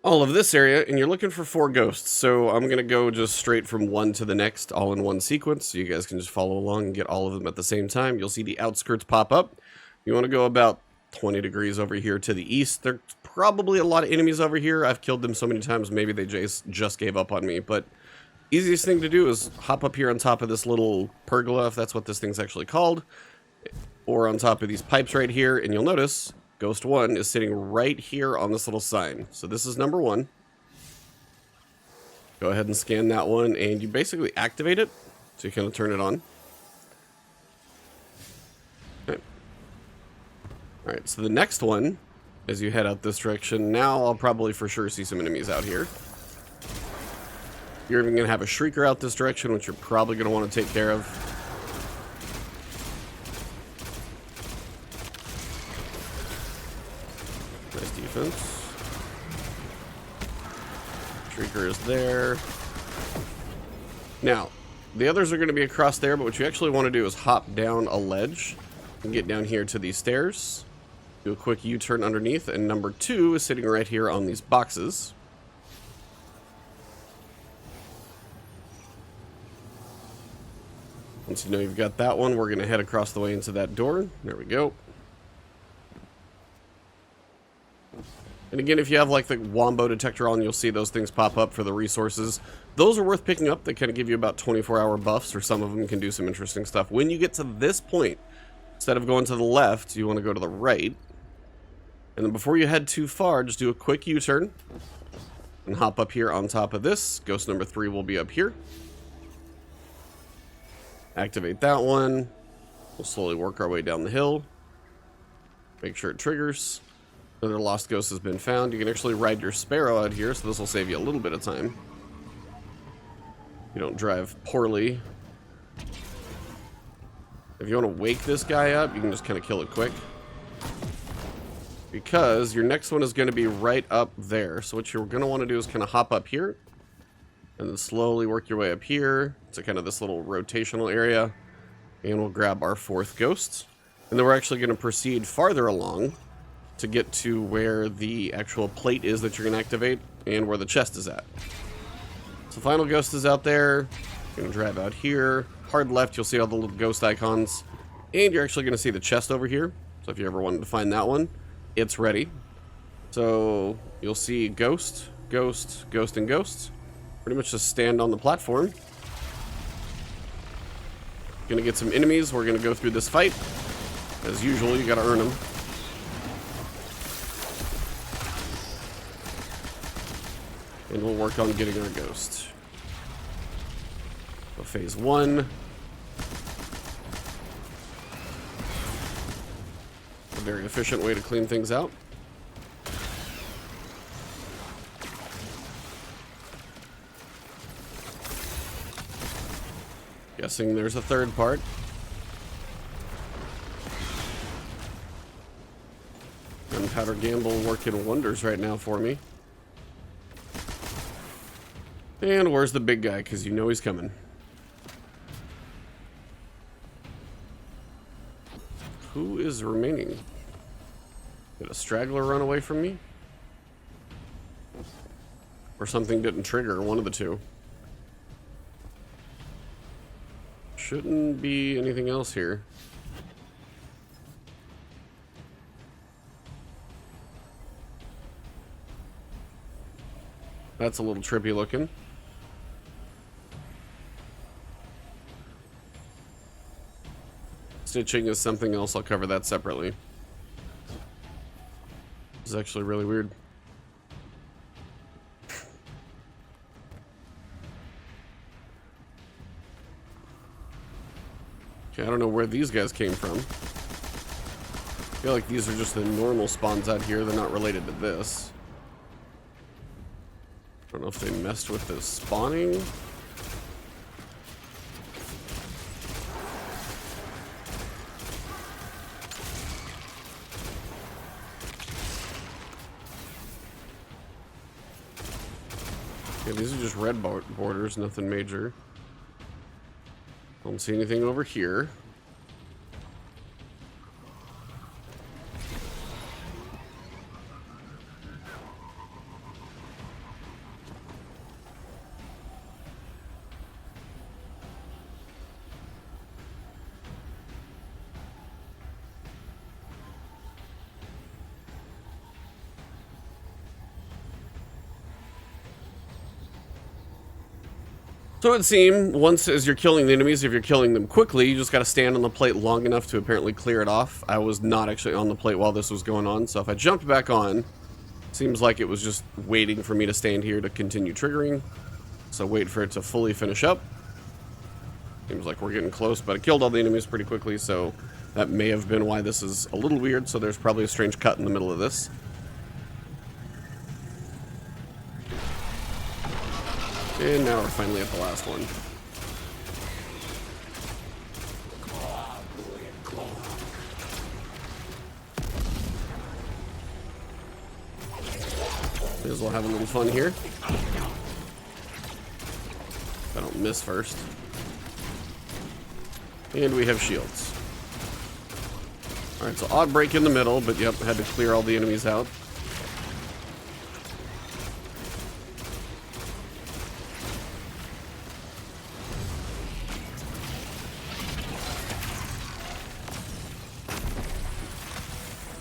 All of this area, and you're looking for 4 ghosts. So I'm going to go just straight from one to the next, all in one sequence. So you guys can just follow along and get all of them at the same time. You'll see the outskirts pop up. You want to go about 20 degrees over here to the east. There's probably a lot of enemies over here. I've killed them so many times, maybe they just gave up on me. But easiest thing to do is hop up here on top of this little pergola, if that's what this thing's actually called. Or on top of these pipes right here, and you'll notice... Ghost 1 is sitting right here on this little sign. So this is number 1. Go ahead and scan that one, and you basically activate it. So you kind of turn it on. Okay. Alright, so the next one, as you head out this direction, now I'll probably for sure see some enemies out here. You're even going to have a Shrieker out this direction, which you're probably going to want to take care of. Nice defense. Shrieker is there. Now, the others are going to be across there, but what you actually want to do is hop down a ledge and get down here to these stairs. Do a quick U-turn underneath, and number 2 is sitting right here on these boxes. Once you know you've got that one, we're going to head across the way into that door. There we go. And again, if you have like the Wombo detector on, you'll see those things pop up for the resources. Those are worth picking up. They kind of give you about 24-hour buffs, or some of them can do some interesting stuff. When you get to this point, instead of going to the left, you want to go to the right. And then before you head too far, just do a quick U-turn and hop up here on top of this. Ghost number 3 will be up here. Activate that one. We'll slowly work our way down the hill. Make sure it triggers. Another lost ghost has been found. You can actually ride your Sparrow out here, so this will save you a little bit of time. You don't drive poorly. If you want to wake this guy up, you can just kind of kill it quick. Because your next one is going to be right up there. So what you're going to want to do is kind of hop up here. And then slowly work your way up here to kind of this little rotational area. And we'll grab our 4th ghost. And then we're actually going to proceed farther along to get to where the actual plate is that you're going to activate and where the chest is at. So final ghost is out there. Going to drive out here. Hard left, you'll see all the little ghost icons. And you're actually going to see the chest over here. So if you ever wanted to find that one, it's ready. So you'll see ghost, ghost, ghost, and ghost. Pretty much just stand on the platform. Gonna get some enemies. We're gonna go through this fight. As usual, you gotta earn them. And we'll work on getting our ghost. So phase 1. A very efficient way to clean things out. Guessing there's a third part. Gunpowder Gamble working wonders right now for me. And where's the big guy? Because you know he's coming. Who is remaining? Did a straggler run away from me? Or something didn't trigger, one of the two. Shouldn't be anything else here. That's a little trippy looking. Stitching is something else. I'll cover that separately. This is actually really weird. Okay, I don't know where these guys came from. I feel like these are just the normal spawns out here. They're not related to this. I don't know if they messed with the spawning. Yeah, these are just red borders, nothing major. Don't see anything over here. So it would seem, once as you're killing the enemies, if you're killing them quickly, you just got to stand on the plate long enough to apparently clear it off. I was not actually on the plate while this was going on, so if I jumped back on, seems like it was just waiting for me to stand here to continue triggering. So wait for it to fully finish up. Seems like we're getting close, but I killed all the enemies pretty quickly, so that may have been why this is a little weird. So there's probably a strange cut in the middle of this. And now we're finally at the last one. May as well have a little fun here. If I don't miss first. And we have shields. Alright, so odd break in the middle, but yep, had to clear all the enemies out.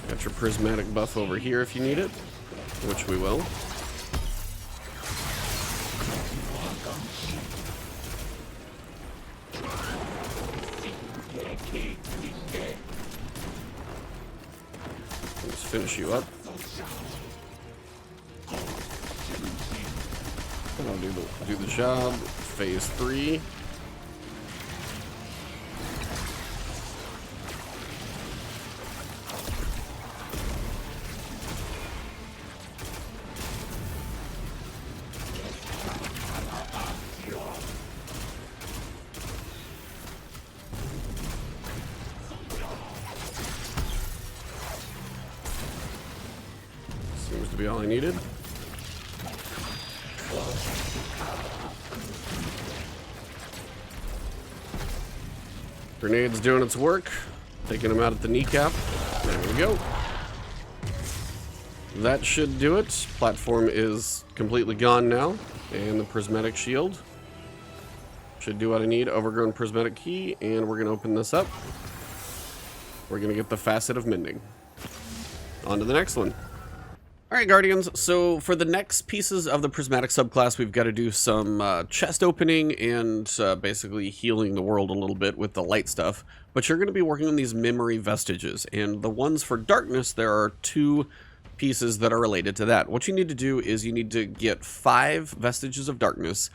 Got your prismatic buff over here if you need it, which we will. Let's finish you up. And I'll do the job. Phase 3. Seems to be all I needed. Grenade's doing its work. Taking him out at the kneecap. There we go. that should do it. Platform is completely gone now. And the prismatic shield should do what I need. Overgrown prismatic key. And we're going to open this up. We're going to get the Facet of Mending. On to the next one. Alright, Guardians, so for the next pieces of the Prismatic Subclass, we've got to do some chest opening and basically healing the world a little bit with the light stuff. But you're going to be working on these memory vestiges, and the ones for darkness, there are 2 pieces that are related to that. What you need to do is you need to get 5 vestiges of darkness,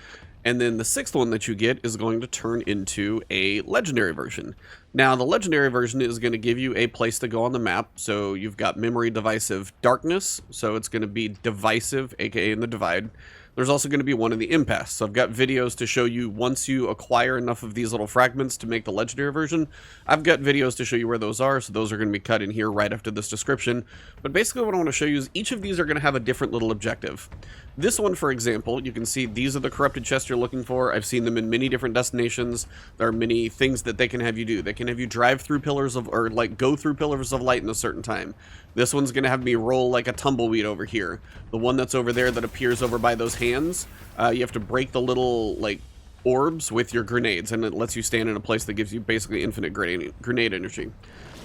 and then the 6th one that you get is going to turn into a legendary version. Now, the legendary version is going to give you a place to go on the map. So you've got Memory Divisive Darkness. So it's going to be Divisive, aka in the Divide. There's also going to be one in the Impasse. So I've got videos to show you once you acquire enough of these little fragments to make the legendary version. I've got videos to show you where those are, so those are going to be cut in here right after this description. But basically what I want to show you is each of these are going to have a different little objective. This one, for example, you can see these are the corrupted chests you're looking for. I've seen them in many different destinations. There are many things that they can have you do. They can have you drive through pillars of, or like go through pillars of light in a certain time. This one's going to have me roll like a tumbleweed over here. The one that's over there that appears over by those hands, you have to break the little like orbs with your grenades, and it lets you stand in a place that gives you basically infinite grenade energy.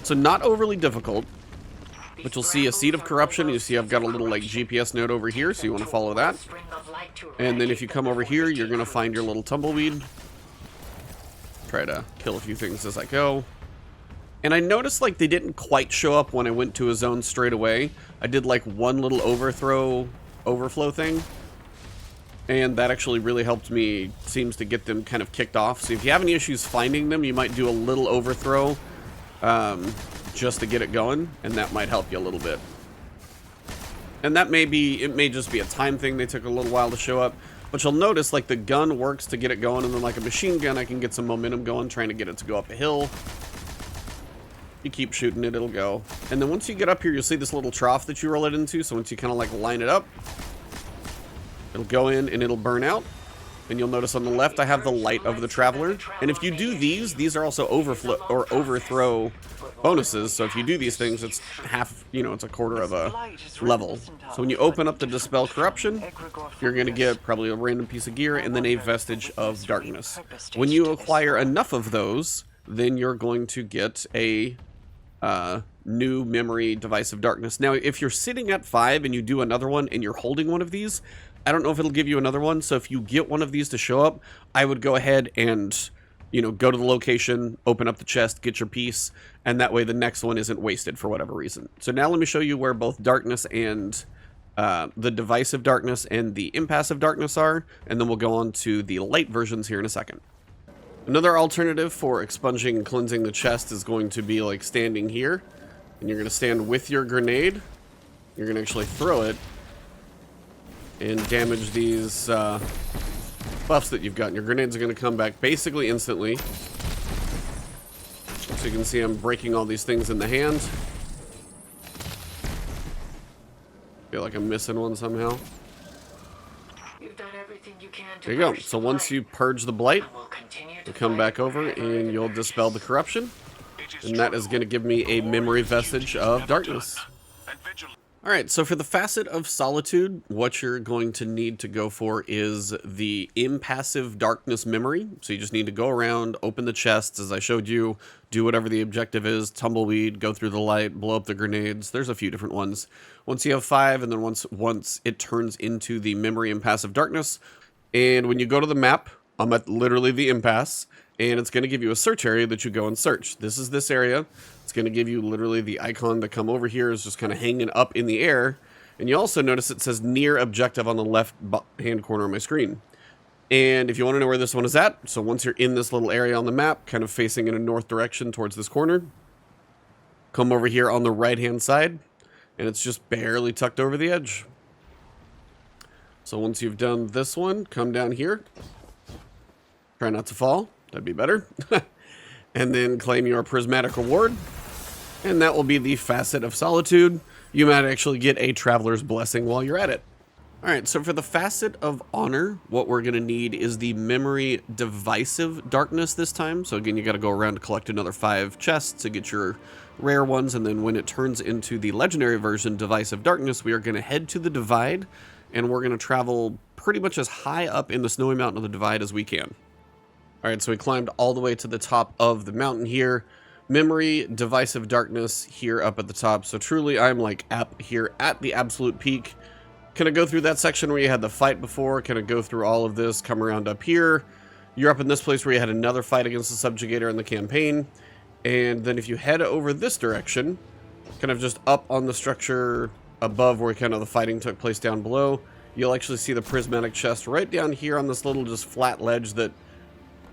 So not overly difficult, but you'll see a Seed of Corruption. You see I've got a little like GPS node over here, so you want to follow that. And then if you come over here, you're going to find your little tumbleweed. Try to kill a few things as I go. And I noticed like they didn't quite show up when I went to a zone straight away. I did like one little overflow thing. And that actually really helped me, seems to get them kind of kicked off. So if you have any issues finding them, you might do a little overthrow just to get it going. And that might help you a little bit. And that may be, it may just be a time thing. They took a little while to show up. But you'll notice like the gun works to get it going. And then like a machine gun, I can get some momentum going, trying to get it to go up a hill. You keep shooting it, it'll go. And then once you get up here, you'll see this little trough that you roll it into. So once you kind of like line it up, it'll go in and it'll burn out. And you'll notice on the left, I have the Light of the Traveler. And if you do these are also overflow or overthrow bonuses. So if you do these things, it's half, you know, it's a quarter of a level. So when you open up the Dispel Corruption, you're going to get probably a random piece of gear and then a Vestige of Darkness. When you acquire enough of those, then you're going to get a new Memory Device of Darkness. Now, if you're sitting at 5 and you do another one and you're holding one of these, I don't know if it'll give you another one. So if you get one of these to show up, I would go ahead and, you know, go to the location, open up the chest, get your piece, and that way the next one isn't wasted for whatever reason. So now let me show you where both Darkness and the Divisive Darkness and the Impassive Darkness are, and then we'll go on to the light versions here in a second. Another alternative for expunging and cleansing the chest is going to be like standing here, and you're going to stand with your grenade. You're going to actually throw it and damage these buffs that you've got. Your grenades are going to come back basically instantly. So you can see I'm breaking all these things in the hand. Feel like I'm missing one somehow. You've done everything you can to there you go. So once you purge the blight, you'll come back over and you'll dispel the corruption. And that is going to give me a memory vestige of darkness. Alright, so for the Facet of Solitude, what you're going to need to go for is the Impassive Darkness Memory. So you just need to go around, open the chests, as I showed you, do whatever the objective is, tumbleweed, go through the light, blow up the grenades. There's a few different ones. Once you have 5, and then once it turns into the Memory Impassive Darkness, and when you go to the map, I'm at literally the Impasse, and it's going to give you a search area that you go and search. This is this area. It's going to give you literally the icon to come over here is just kind of hanging up in the air. And you also notice it says near objective on the left hand corner of my screen. And if you want to know where this one is at, so once you're in this little area on the map, kind of facing in a north direction towards this corner, come over here on the right hand side, and it's just barely tucked over the edge. So once you've done this one, come down here. Try not to fall. That'd be better. And then claim your prismatic reward. And that will be the Facet of Solitude. You might actually get a Traveler's Blessing while you're at it. Alright, so for the Facet of Honor, what we're going to need is the Memory Divisive Darkness this time. So again, you got to go around to collect another 5 chests to get your rare ones, and then when it turns into the legendary version, Divisive Darkness, we are going to head to the Divide, and we're going to travel pretty much as high up in the snowy mountain of the Divide as we can. Alright, so we climbed all the way to the top of the mountain here. Memory, Divisive Darkness here up at the top. So truly, I'm like up here at the absolute peak. Can I go through that section where you had the fight before? Can I go through all of this, come around up here? You're up in this place where you had another fight against the Subjugator in the campaign. And then if you head over this direction, kind of just up on the structure above where kind of the fighting took place down below, you'll actually see the prismatic chest right down here on this little just flat ledge that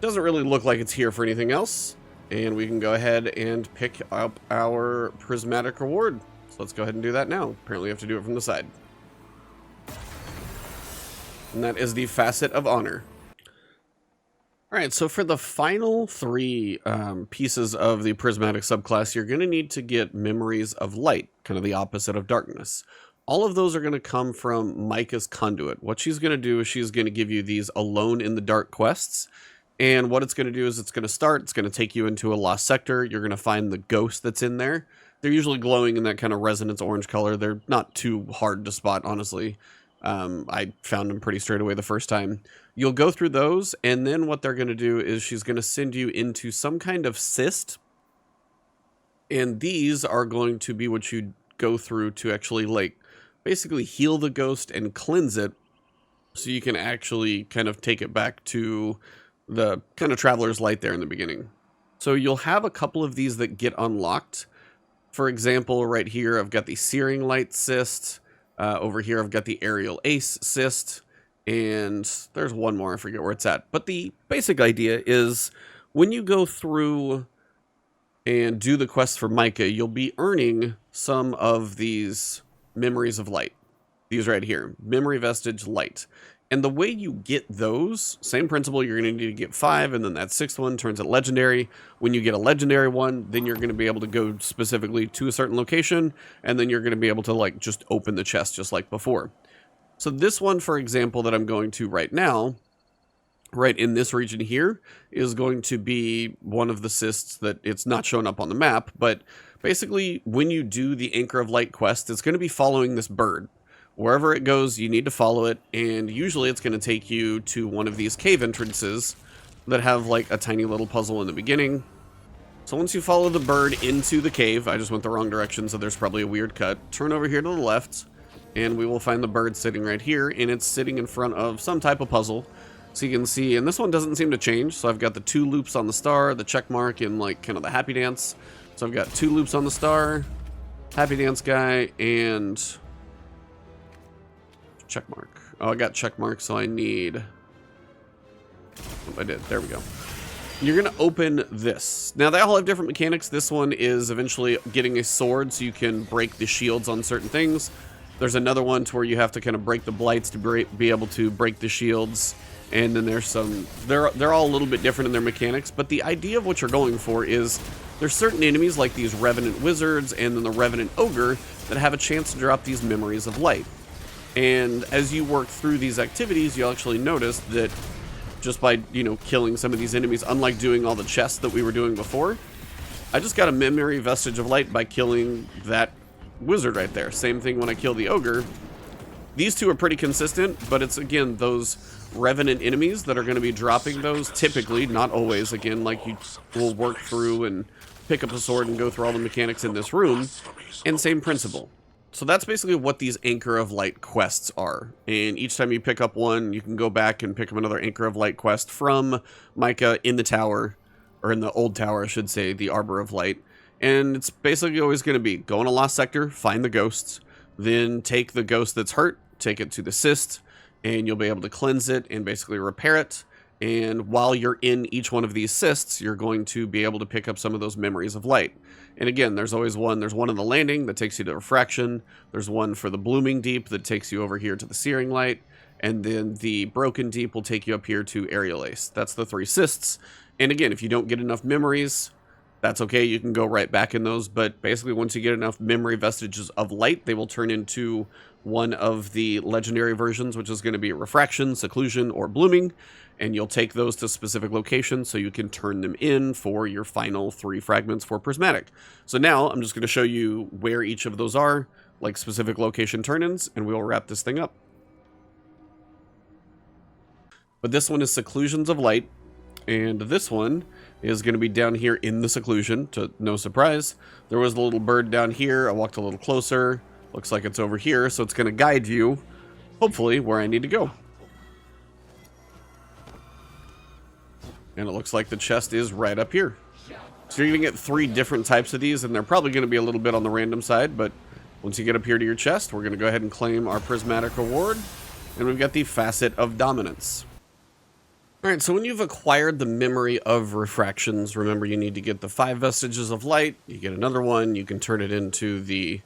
doesn't really look like it's here for anything else. And we can go ahead and pick up our prismatic reward. So let's go ahead and do that now. Apparently you have to do it from the side. And that is the Facet of Honor. Alright, so for the final three pieces of the Prismatic Subclass, you're going to need to get Memories of Light, kind of the opposite of Darkness. All of those are going to come from Micah's Conduit. What she's going to do is she's going to give you these Alone in the Dark quests. And what it's going to do is it's going to take you into a lost sector. You're going to find the ghost that's in there. They're usually glowing in that kind of resonance orange color. They're not too hard to spot, honestly. I found them pretty straight away the first time. You'll go through those, and then what they're going to do is she's going to send you into some kind of cyst. And these are going to be what you go through to actually, like, basically heal the ghost and cleanse it so you can actually kind of take it back to the kind of Traveler's Light there in the beginning. So you'll have a couple of these that get unlocked. For example, right here, I've got the Searing Light Cyst. Over here, I've got the Aerial Ace Cyst. And there's one more, I forget where it's at. But the basic idea is when you go through and do the quest for Micah, you'll be earning some of these Memories of Light. These right here, Memory Vestige Light. And the way you get those, same principle, you're going to need to get 5, and then that 6th one turns it legendary. When you get a legendary one, then you're going to be able to go specifically to a certain location, and then you're going to be able to, like, just open the chest just like before. So this one, for example, that I'm going to right now, right in this region here, is going to be one of the cysts that it's not showing up on the map, but basically when you do the Anchor of Light quest, it's going to be following this bird. Wherever it goes, you need to follow it, and usually it's going to take you to one of these cave entrances that have like a tiny little puzzle in the beginning. So once you follow the bird into the cave, I just went the wrong direction, so there's probably a weird cut. Turn over here to the left, and we will find the bird sitting right here, and it's sitting in front of some type of puzzle. So you can see, and this one doesn't seem to change, so I've got the 2 loops on the star, the check mark, and like kind of the happy dance. So I've got 2 loops on the star, happy dance guy, and check mark. Oh, I got check mark, so I need... Oh, I did. There we go. You're going to open this. Now, they all have different mechanics. This one is eventually getting a sword so you can break the shields on certain things. There's another one to where you have to kind of break the blights to be able to break the shields. And then there's some... They're all a little bit different in their mechanics, but the idea of what you're going for is there's certain enemies like these Revenant Wizards and then the Revenant Ogre that have a chance to drop these Memories of Light. And as you work through these activities, you'll actually notice that just by, you know, killing some of these enemies, unlike doing all the chests that we were doing before, I just got a Memory Vestige of Light by killing that wizard right there. Same thing when I kill the ogre. These two are pretty consistent, but it's, again, those Revenant enemies that are going to be dropping those, typically, not always. Again, like, you will work through and pick up a sword and go through all the mechanics in this room, and same principle. So that's basically what these Anchor of Light quests are. And each time you pick up one, you can go back and pick up another Anchor of Light quest from Micah in the tower, or in the old tower, I should say, the Arbor of Light. And it's basically always going to be go in a lost sector, find the ghosts, then take the ghost that's hurt, take it to the cyst, and you'll be able to cleanse it and basically repair it. And while you're in each one of these cysts, you're going to be able to pick up some of those Memories of Light. And again, there's always one. There's one in the landing that takes you to Refraction. There's one for the Blooming Deep that takes you over here to the Searing Light. And then the Broken Deep will take you up here to Aerial Ace. That's the 3 cysts. And again, if you don't get enough memories, that's okay. You can go right back in those. But basically, once you get enough memory vestiges of light, they will turn into one of the legendary versions, which is going to be Refraction, Seclusion, or Blooming. And you'll take those to specific locations so you can turn them in for your final 3 fragments for Prismatic. So now I'm just going to show you where each of those are, like specific location turn-ins, and we'll wrap this thing up. But this one is Seclusions of Light, and this one is going to be down here in the Seclusion, to no surprise. There was a little bird down here. I walked a little closer. Looks like it's over here, so it's going to guide you, hopefully, where I need to go. And it looks like the chest is right up here. So you're going to get 3 different types of these, and they're probably going to be a little bit on the random side, but once you get up here to your chest, we're going to go ahead and claim our Prismatic reward. And we've got the Facet of Dominance. Alright, so when you've acquired the memory of Refractions, remember you need to get the 5 Vestiges of Light. You get another one, you can turn it into the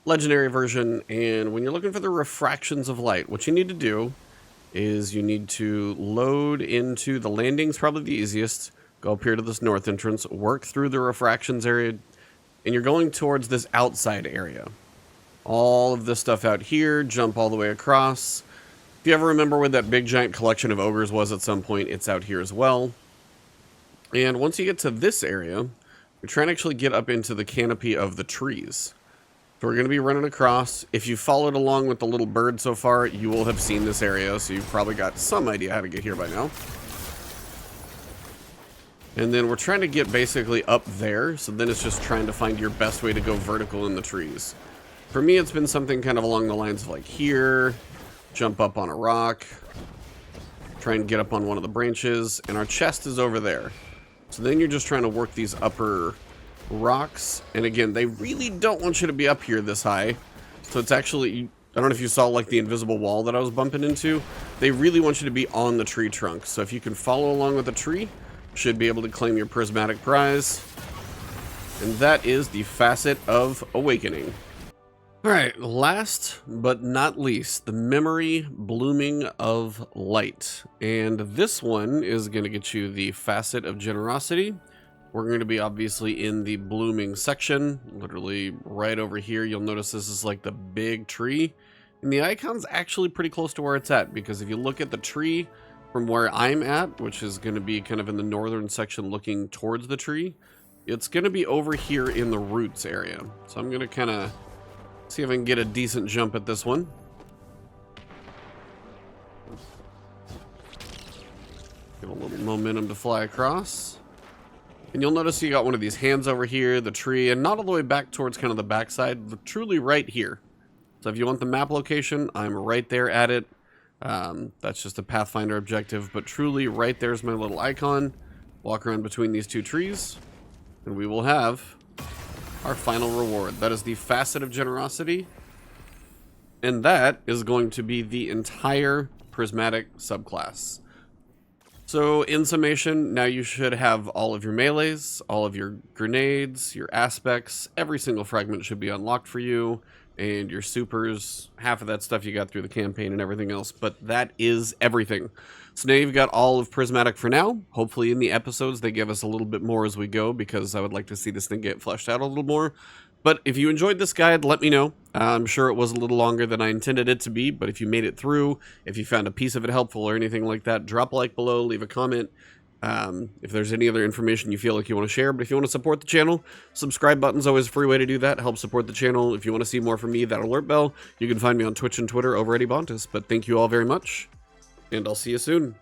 legendary version, and when you're looking for the Refractions of Light, what you need to do is you need to load into the landings, probably the easiest. Go up here to this north entrance, work through the Refractions area, and you're going towards this outside area. All of this stuff out here, jump all the way across. If you ever remember where that big giant collection of ogres was at some point, it's out here as well. And once you get to this area, you're trying to actually get up into the canopy of the trees. So we're going to be running across. If you followed along with the little bird so far, you will have seen this area, so you've probably got some idea how to get here by now. And then we're trying to get basically up there, so then it's just trying to find your best way to go vertical in the trees. For me, it's been something kind of along the lines of like here, jump up on a rock, try and get up on one of the branches, and our chest is over there. So then you're just trying to work these upper rocks, and again, they really don't want you to be up here this high, so it's actually, I don't know if you saw like the invisible wall that I was bumping into. They really want you to be on the tree trunk, so if you can follow along with the tree, you should be able to claim your Prismatic prize, and that is the Facet of Awakening. Alright, last but not least, the Memory Blooming of Light, and this one is going to get you the Facet of Generosity. We're going to be obviously in the blooming section, literally right over here. You'll notice this is like the big tree, and the icon's actually pretty close to where it's at, because if you look at the tree from where I'm at, which is going to be kind of in the northern section looking towards the tree, it's going to be over here in the roots area. So I'm going to kind of see if I can get a decent jump at this one. Give a little momentum to fly across. And you'll notice you got one of these hands over here, the tree, and not all the way back towards kind of the backside, but truly right here. So if you want the map location, I'm right there at it. That's just a Pathfinder objective, but truly right there's my little icon. Walk around between these 2 trees, and we will have our final reward. That is the Facet of Generosity, and that is going to be the entire Prismatic subclass. So in summation, now you should have all of your melees, all of your grenades, your aspects, every single fragment should be unlocked for you, and your supers, half of that stuff you got through the campaign and everything else, but that is everything. So now you've got all of Prismatic for now. Hopefully in the episodes they give us a little bit more as we go, because I would like to see this thing get fleshed out a little more. But if you enjoyed this guide, let me know. I'm sure it was a little longer than I intended it to be, but if you made it through, if you found a piece of it helpful or anything like that, drop a like below, leave a comment. If there's any other information you feel like you want to share, but if you want to support the channel, subscribe button's always a free way to do that. Help support the channel. If you want to see more from me, that alert bell, you can find me on Twitch and Twitter over at Ebontis. But thank you all very much, and I'll see you soon.